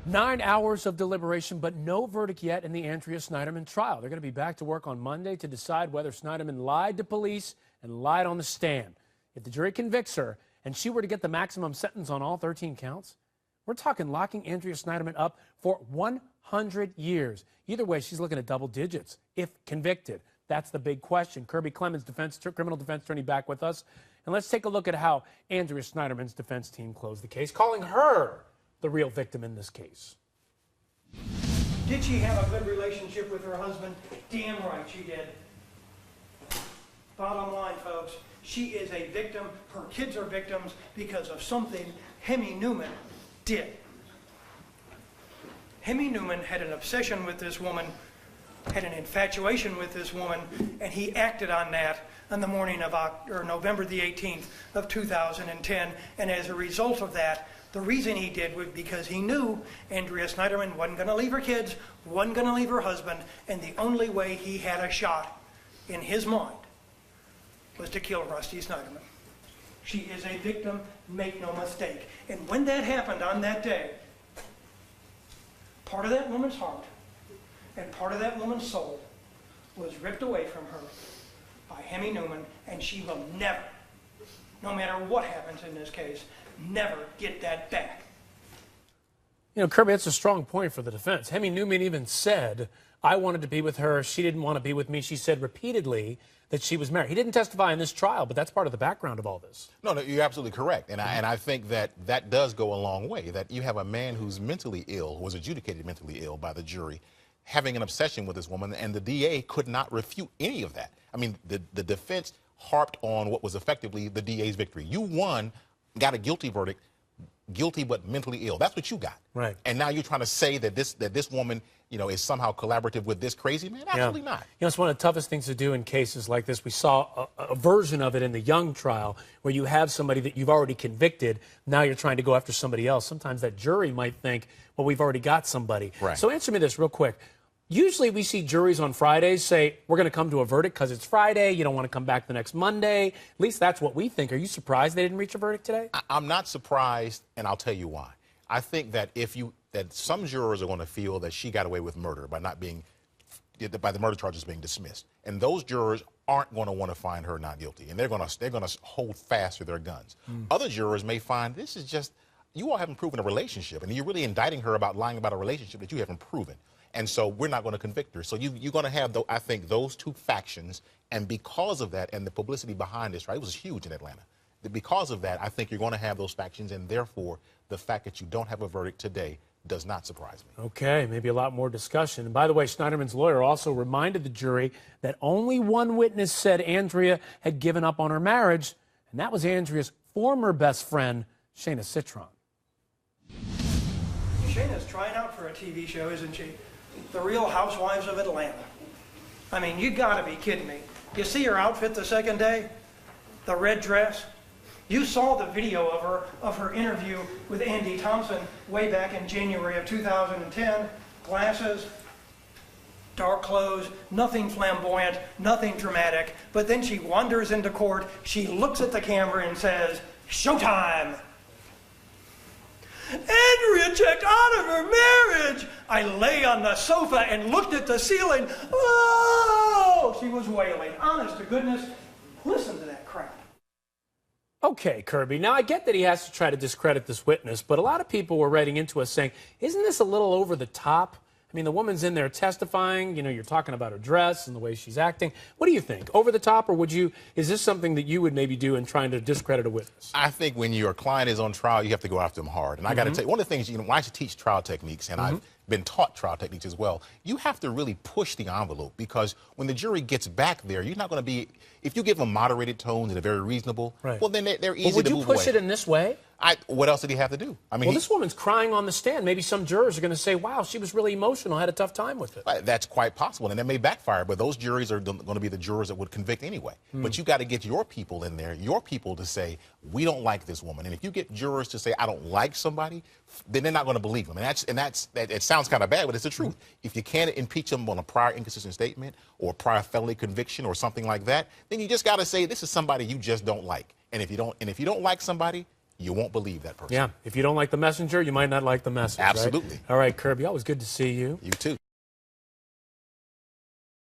9 hours of deliberation, but no verdict yet in the Andrea Sneiderman trial. They're going to be back to work on Monday to decide whether Sneiderman lied to police and lied on the stand. If the jury convicts her and she were to get the maximum sentence on all 13 counts, we're talking locking Andrea Sneiderman up for 100 years. Either way, she's looking at double digits if convicted. That's the big question. Kirby Clemens, criminal defense attorney, back with us. And let's take a look at how Andrea Sneiderman's defense team closed the case, calling her the real victim in this case. Did she have a good relationship with her husband? Damn right she did. Bottom line, folks, she is a victim. Her kids are victims because of something Hemi Newman did. Hemi Newman had an obsession with this woman, had an infatuation with this woman, and he acted on that on the morning of November the 18th of 2010. And as a result of that, the reason he did was because he knew Andrea Sneiderman wasn't going to leave her kids, wasn't going to leave her husband, and the only way he had a shot in his mind was to kill Rusty Sneiderman. She is a victim, make no mistake. And when that happened on that day, part of that woman's heart and part of that woman's soul was ripped away from her by Hemi Newman, and she will never, no matter what happens in this case, never get that back. You know, Kirby, that's a strong point for the defense. Hemi Newman even said, I wanted to be with her. She didn't want to be with me. She said repeatedly that she was married. He didn't testify in this trial, but that's part of the background of all this. No, you're absolutely correct. And I think that does go a long way, that you have a man who's mentally ill, was adjudicated mentally ill by the jury, having an obsession with this woman, and the DA could not refute any of that. I mean, the defense harped on what was effectively the DA's victory. You won, got a guilty verdict, guilty but mentally ill. That's what you got. Right. And now you're trying to say that this woman, you know, is somehow collaborative with this crazy man? Absolutely not. You know, it's one of the toughest things to do in cases like this. We saw a version of it in the Young trial where you have somebody that you've already convicted. Now you're trying to go after somebody else. Sometimes that jury might think, well, we've already got somebody. Right. So answer me this real quick. Usually we see juries on Fridays say, we're going to come to a verdict because it's Friday. You don't want to come back the next Monday. At least that's what we think. Are you surprised they didn't reach a verdict today? I'm not surprised, and I'll tell you why. I think that that some jurors are going to feel that she got away with murder by by the murder charges being dismissed. And those jurors aren't going to want to find her not guilty. And they're going to hold fast to their guns. Other jurors may find this is just, you all haven't proven a relationship. And you're really indicting her about lying about a relationship that you haven't proven. And so we're not going to convict her. So you're going to have, I think, those two factions. And because of that, and the publicity behind this, right, it was huge in Atlanta. Because of that, I think you're going to have those factions. And therefore, the fact that you don't have a verdict today does not surprise me. Okay, maybe a lot more discussion. And by the way, Sneiderman's lawyer also reminded the jury that only one witness said Andrea had given up on her marriage, and that was Andrea's former best friend, Shayna Citron. Shayna's trying out for a TV show, isn't she? The Real Housewives of Atlanta. I mean, you gotta be kidding me. You see her outfit the second day? The red dress? You saw the video of her interview with Andy Thompson way back in January of 2010. Glasses, dark clothes, nothing flamboyant, nothing dramatic. But then she wanders into court, she looks at the camera and says, "Showtime!" Andrea checked out of her marriage. I lay on the sofa and looked at the ceiling. Oh, she was wailing. Honest to goodness, listen to that crap. Okay, Kirby. Now, I get that he has to try to discredit this witness, but a lot of people were writing into us saying, isn't this a little over the top? I mean, the woman's in there testifying. You know, you're talking about her dress and the way she's acting. What do you think? Over the top, or is this something that you would maybe do in trying to discredit a witness? I think when your client is on trial, you have to go after them hard. And I got to tell you, one of the things, you know, when I used to teach trial techniques, and I've been taught trial techniques as well, you have to really push the envelope, because when the jury gets back there, you're not going to be, if you give them moderated tones and they're very reasonable, well, then they're easy to move away. Would you push it in this way? What else did he have to do? I mean, well, this woman's crying on the stand. Maybe some jurors are going to say, wow, she was really emotional, had a tough time with it. That's quite possible, and that may backfire, but those juries are going to be the jurors that would convict anyway. But you got to get your people in there, your people to say, we don't like this woman. And if you get jurors to say, I don't like somebody, then they're not going to believe them. And it sounds kind of bad, but it's the truth. If you can't impeach them on a prior inconsistent statement or prior felony conviction or something like that, then you just got to say, this is somebody you just don't like. And if you don't like somebody, you won't believe that person. Yeah. If you don't like the messenger, you might not like the message. Absolutely. Right? All right, Kirby, always good to see you. You too.